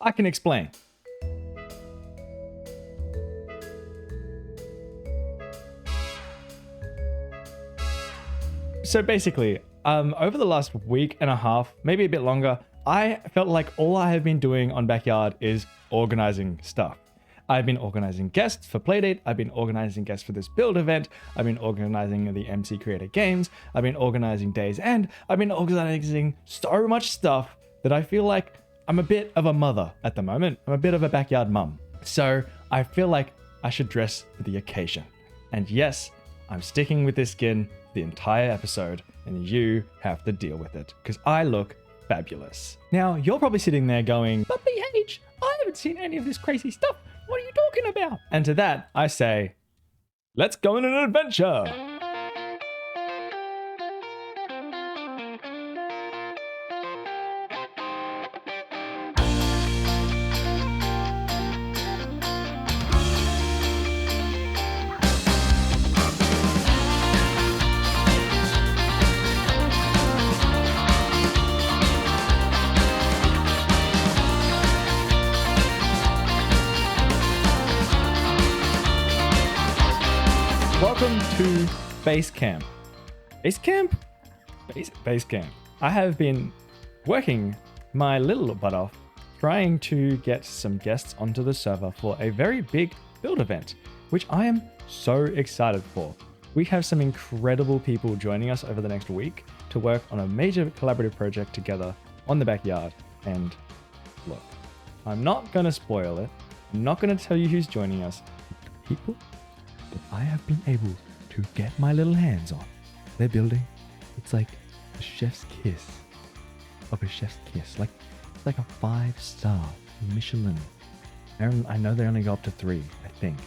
I can explain. So basically, over the last week and a half, maybe a bit longer, I felt like all I have been doing on Backyard is organizing stuff. I've been organizing guests for Playdate. I've been organizing guests for this build event. I've been organizing the MC Creator Games. I've been organizing Days End. I've been organizing so much stuff that I feel like I'm a bit of a mother at the moment. I'm a bit of a backyard mum. So I feel like I should dress for the occasion. And yes, I'm sticking with this skin the entire episode, and you have to deal with it because I look fabulous. Now, you're probably sitting there going, but BH, I haven't seen any of this crazy stuff. What are you talking about? And to that, I say, let's go on an adventure. Welcome to Base Camp. Base Camp? Base Camp. I have been working my little butt off trying to get some guests onto the server for a very big build event, which I am so excited for. We have some incredible people joining us over the next week to work on a major collaborative project together on the backyard. And look, I'm not going to spoil it. I'm not going to tell you who's joining us. People that I have been able to get my little hands on. They're building. It's like a chef's kiss of a chef's kiss. Like it's like a 5-star Michelin. I know they only go up to 3, I think.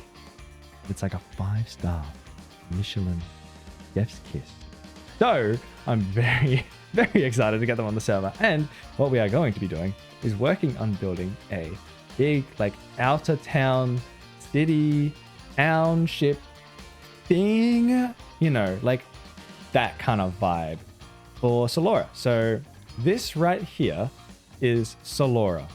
It's like a 5-star Michelin chef's kiss. So I'm very, very excited to get them on the server. And what we are going to be doing is working on building a big, like, outer town city township thing, you know, like that kind of vibe for Solora. So this right here is Solora.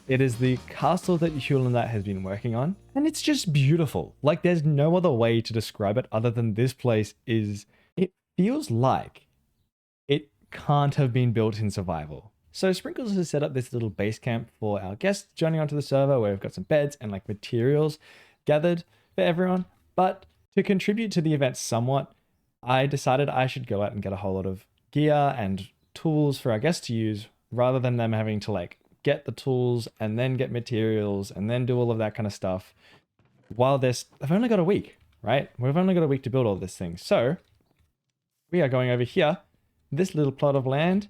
It is the castle that Hulandat has been working on, and it's just beautiful. Like there's no other way to describe it other than this place is, it feels like it can't have been built in survival. So Sprinkles has set up this little base camp for our guests joining onto the server where we've got some beds and like materials gathered for everyone. But to contribute to the event somewhat, I decided I should go out and get a whole lot of gear and tools for our guests to use rather than them having to like get the tools and then get materials and then do all of that kind of stuff while they've only got a week, right? We've only got a week to build all this thing. So we are going over here, this little plot of land,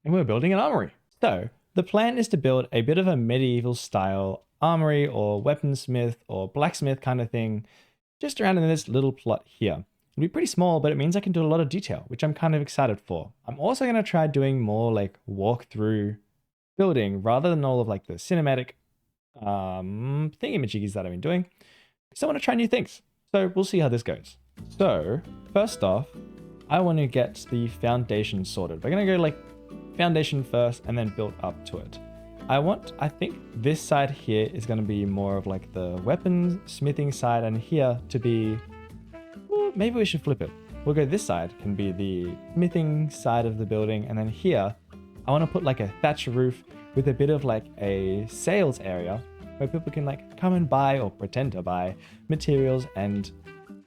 and we're building an armory. So the plan is to build a bit of a medieval style armory or weaponsmith or blacksmith kind of thing just around in this little plot here. It'll be pretty small, but it means I can do a lot of detail, which I'm kind of excited for. I'm also going to try doing more like walkthrough building rather than all of like the cinematic thingamajiggies that I've been doing. So I want to try new things. So we'll see how this goes. So first off, I want to get the foundation sorted. We're going to go like foundation first and then build up to it. I think this side here is going to be more of like the weapons smithing side, and here to be, well, maybe we should flip it. We'll go this side can be the smithing side of the building, and then here I want to put like a thatch roof with a bit of like a sales area where people can like come and buy or pretend to buy materials and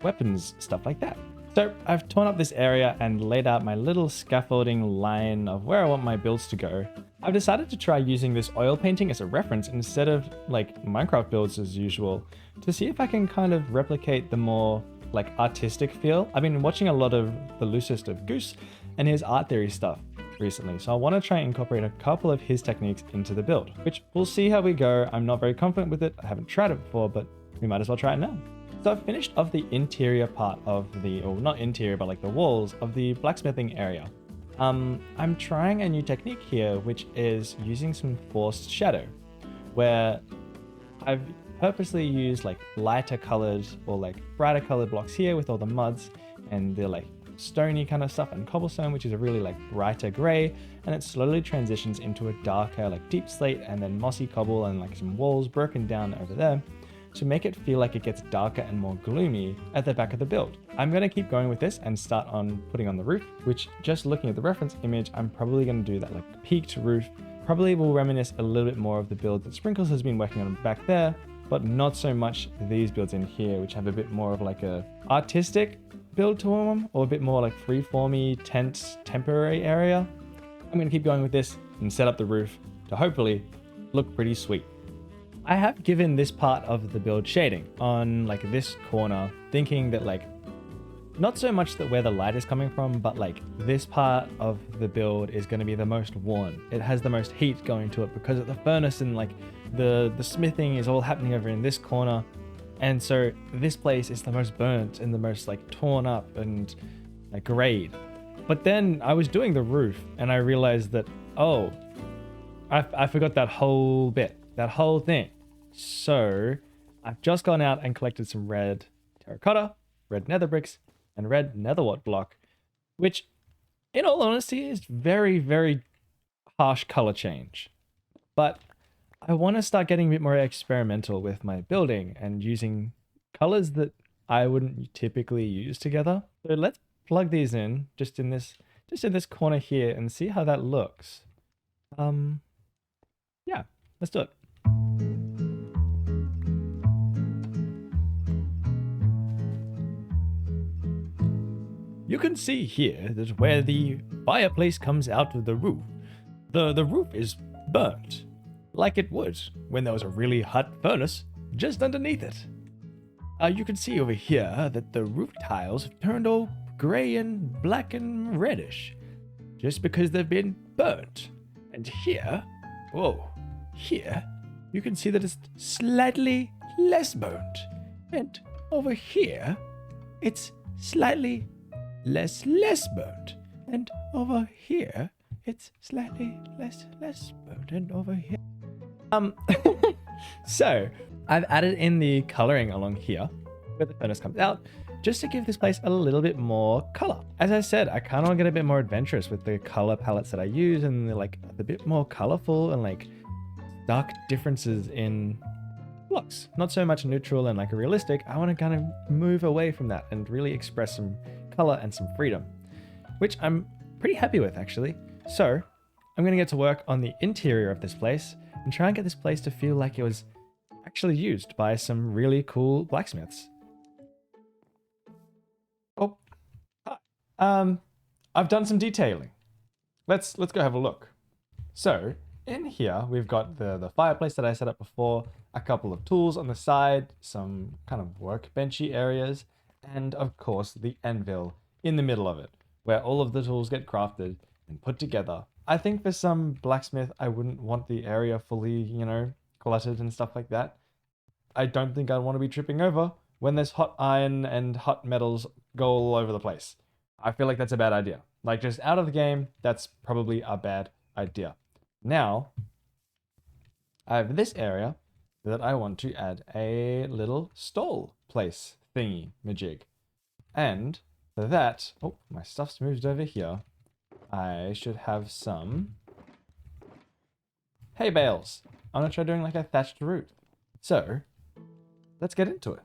weapons, stuff like that. So I've torn up this area and laid out my little scaffolding line of where I want my builds to go. I've decided to try using this oil painting as a reference instead of like Minecraft builds as usual to see if I can kind of replicate the more like artistic feel. I've been watching a lot of the loosest of Goose and his art theory stuff recently, so I want to try and incorporate a couple of his techniques into the build, which we'll see how we go. I'm not very confident with it. I haven't tried it before, but we might as well try it now. So I've finished off the interior part of the, or not interior, but like the walls of the blacksmithing area. I'm trying a new technique here, which is using some forced shadow, where I've purposely used like lighter colored or like brighter colored blocks here with all the muds and the like stony kind of stuff and cobblestone, which is a really like brighter gray. and it slowly transitions into a darker like deep slate and then mossy cobble and like some walls broken down over there to make it feel like it gets darker and more gloomy at the back of the build. I'm going to keep going with this and start on putting on the roof, which just looking at the reference image, I'm probably going to do that like peaked roof. Probably will reminisce a little bit more of the build that Sprinkles has been working on back there, but not so much these builds in here, which have a bit more of like a artistic build to them, or a bit more like freeformy tent temporary area. I'm going to keep going with this and set up the roof to hopefully look pretty sweet. I have given this part of the build shading on like this corner, thinking that like, not so much that where the light is coming from, but like this part of the build is going to be the most warm. It has the most heat going to it because of the furnace, and like the smithing is all happening over in this corner. And so this place is the most burnt and the most like torn up and like grayed. But then I was doing the roof and I realized that, oh, I forgot that whole bit, that whole thing. So I've just gone out and collected some red terracotta, red nether bricks, and red netherwort block, which in all honesty is very, very harsh color change. But I want to start getting a bit more experimental with my building and using colors that I wouldn't typically use together. So let's plug these in just in this corner here and see how that looks. Yeah, let's do it. You can see here that where the fireplace comes out of the roof, the roof is burnt, like it would when there was a really hot furnace just underneath it. You can see over here that the roof tiles have turned all grey and black and reddish, just because they've been burnt. And here, here, you can see that it's slightly less burnt. And over here, it's slightly less burnt. And over here, it's slightly less burnt. And over here. So I've added in the coloring along here where the furnace comes out, just to give this place a little bit more color. As I said, I kind of want to get a bit more adventurous with the color palettes that I use, and they're like a bit more colorful and like dark differences in looks. Not so much neutral and like realistic. I want to kind of move away from that and really express some color and some freedom, which I'm pretty happy with actually. So I'm going to get to work on the interior of this place and try and get this place to feel like it was actually used by some really cool blacksmiths. Oh, I've done some detailing. Let's go have a look. So in here, we've got the fireplace that I set up before, a couple of tools on the side, some kind of workbenchy areas, and of course the anvil in the middle of it, where all of the tools get crafted and put together. I think for some blacksmith, I wouldn't want the area fully, cluttered and stuff like that. I don't think I'd want to be tripping over when there's hot iron and hot metals go all over the place. I feel like that's a bad idea. Like, just out of the game, that's probably a bad idea. Now, I have this area that I want to add a little stall place thingy majig. And for that, oh, my stuff's moved over here. I should have some hay bales. I'm gonna try doing like a thatched roof. So, let's get into it.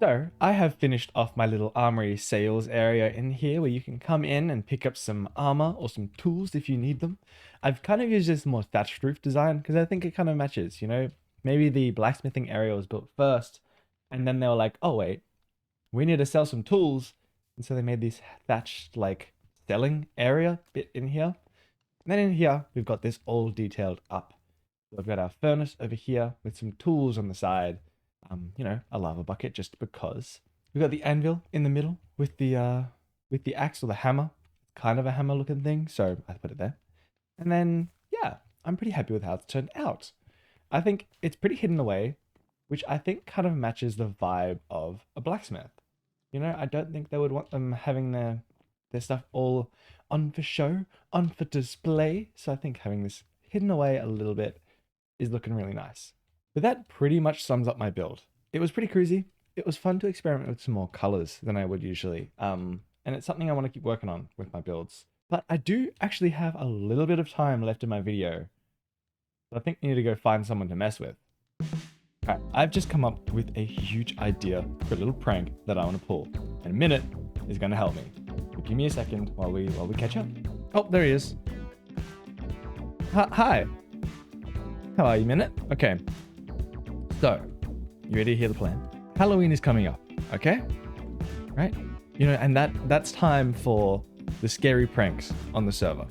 So, I have finished off my little armory sales area in here where you can come in and pick up some armor or some tools if you need them. I've kind of used this more thatched roof design because I think it kind of matches, Maybe the blacksmithing area was built first and then they were like, oh wait, we need to sell some tools. And so they made this thatched like selling area bit in here. And then in here, we've got this all detailed up. So I've got our furnace over here with some tools on the side. A lava bucket just because. We've got the anvil in the middle with the axe or the hammer. Kind of a hammer looking thing, so I put it there. And then, yeah, I'm pretty happy with how it's turned out. I think it's pretty hidden away, which I think kind of matches the vibe of a blacksmith. I don't think they would want them having their their stuff all on for show, on for display. So I think having this hidden away a little bit is looking really nice. But that pretty much sums up my build. It was pretty cruisy. It was fun to experiment with some more colors than I would usually. And it's something I want to keep working on with my builds. But I do actually have a little bit of time left in my video. So I think I need to go find someone to mess with. Alright, I've just come up with a huge idea for a little prank that I want to pull. And Minute is going to help me. So give me a second while we catch up. Oh, there he is. Hi. How are you, Minute? Okay. So, you ready to hear the plan? Halloween is coming up, okay? Right? You know, and that's time for the scary pranks on the server.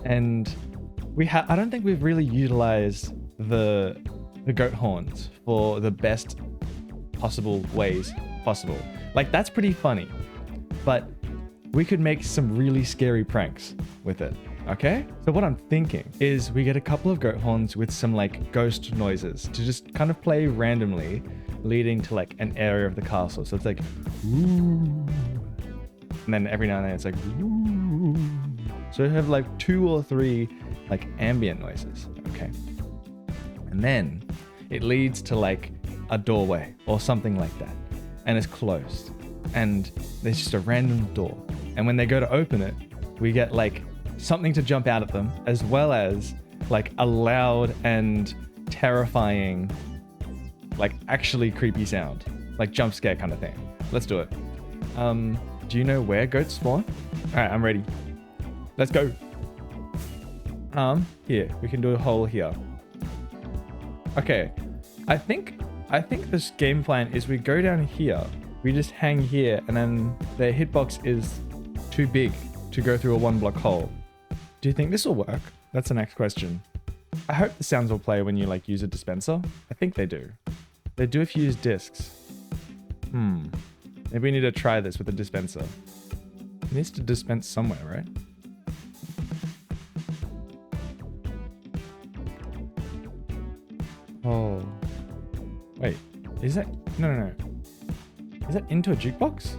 And I don't think we've really utilized the goat horns for the best possible ways possible. Like, that's pretty funny, but we could make some really scary pranks with it. Okay, so what I'm thinking is we get a couple of goat horns with some like ghost noises to just kind of play randomly, leading to like an area of the castle. So it's like, ooh, and then every now and then it's like, ooh. So we have like 2 or 3 like ambient noises. Okay, and then it leads to like a doorway or something like that, and it's closed, and there's just a random door. And when they go to open it, we get like something to jump out at them, as well as like a loud and terrifying, like actually creepy sound, like jump scare kind of thing. Let's do it. Do you know where goats spawn? All right, I'm ready. Let's go. Here, we can do a hole here. Okay, I think this game plan is we go down here, we just hang here, and then their hitbox is too big to go through a 1-block hole. Do you think this will work? That's the next question. I hope the sounds will play when you like use a dispenser. I think they do. They do if you use discs. Maybe we need to try this with a dispenser. It needs to dispense somewhere, right? Oh. Wait, is that... No. Is that into a jukebox?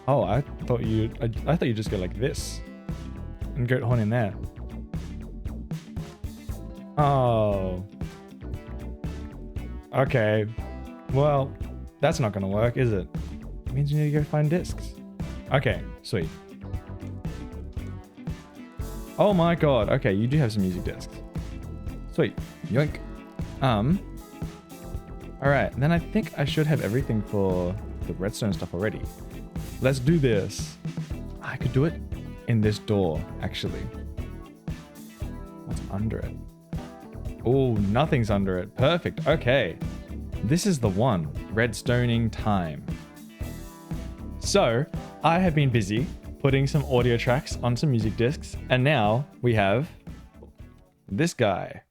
Oh, I thought you just go like this. And goat horn in there. Oh. Okay. Well, that's not gonna work, is it? It means you need to go find discs. Okay, sweet. Oh my god. Okay, you do have some music discs. Sweet. Yoink. Alright, then I think I should have everything for the redstone stuff already. Let's do this. I could do it in this door, actually. What's under it? Oh, nothing's under it. Perfect. Okay. This is the one. Redstoning time. So, I have been busy putting some audio tracks on some music discs, and now we have this guy.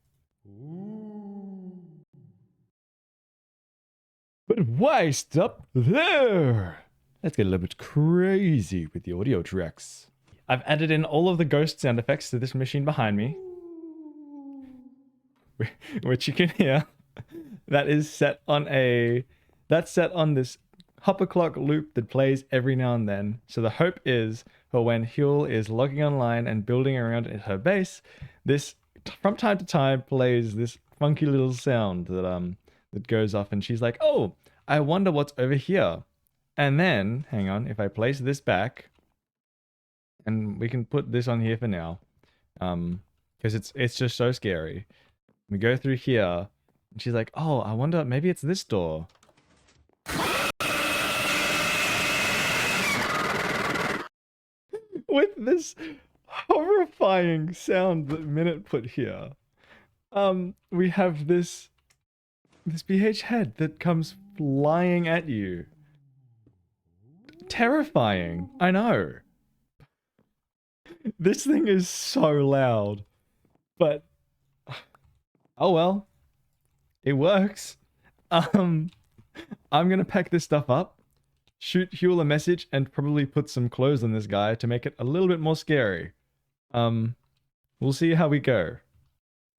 But why stop there? Let's get a little bit crazy with the audio tracks. I've added in all of the ghost sound effects to this machine behind me, which you can hear. That's set on this hopper clock loop that plays every now and then. So the hope is for when Huel is logging online and building around at her base, this from time to time plays this funky little sound that goes off, and she's like, "Oh, I wonder what's over here." And then, hang on, if I place this back, and we can put this on here for now, because it's just so scary. We go through here, and she's like, "Oh, I wonder, maybe it's this door." With this horrifying sound that Minute put here, we have this BH head that comes flying at you. Terrifying, I know. This thing is so loud, but oh well, it works. I'm gonna pack this stuff up, shoot Huel a message, and probably put some clothes on this guy to make it a little bit more scary. We'll see how we go.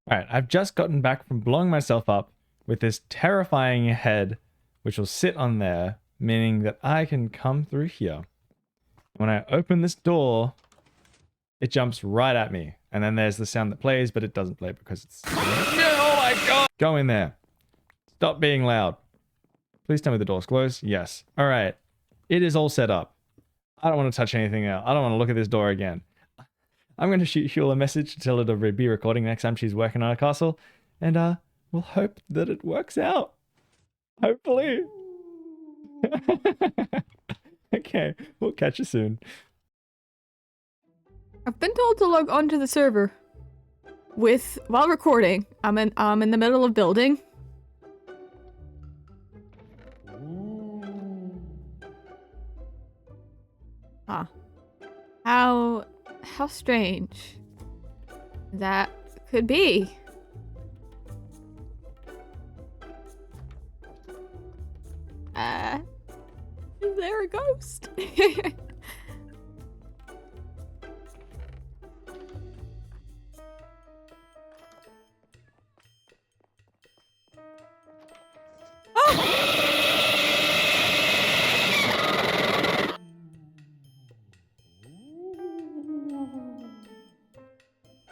Alright, I've just gotten back from blowing myself up with this terrifying head, which will sit on there, meaning that I can come through here. When I open this door, it jumps right at me. And then there's the sound that plays, but it doesn't play because it's... Oh my god! Go in there. Stop being loud. Please tell me the door's closed. Yes. All right. It is all set up. I don't want to touch anything else. I don't want to look at this door again. I'm going to shoot Huel a message to tell her to be recording next time she's working on a castle. And we'll hope that it works out. Hopefully. Okay. We'll catch you soon. I've been told to log onto the server while recording. I'm in the middle of building. Huh. How strange that could be. Is there a ghost?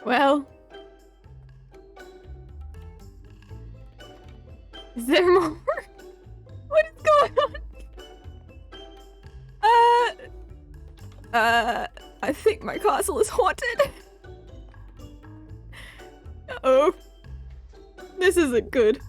Well, is there more? What is going on? I think my castle is haunted. Uh-oh. This isn't good.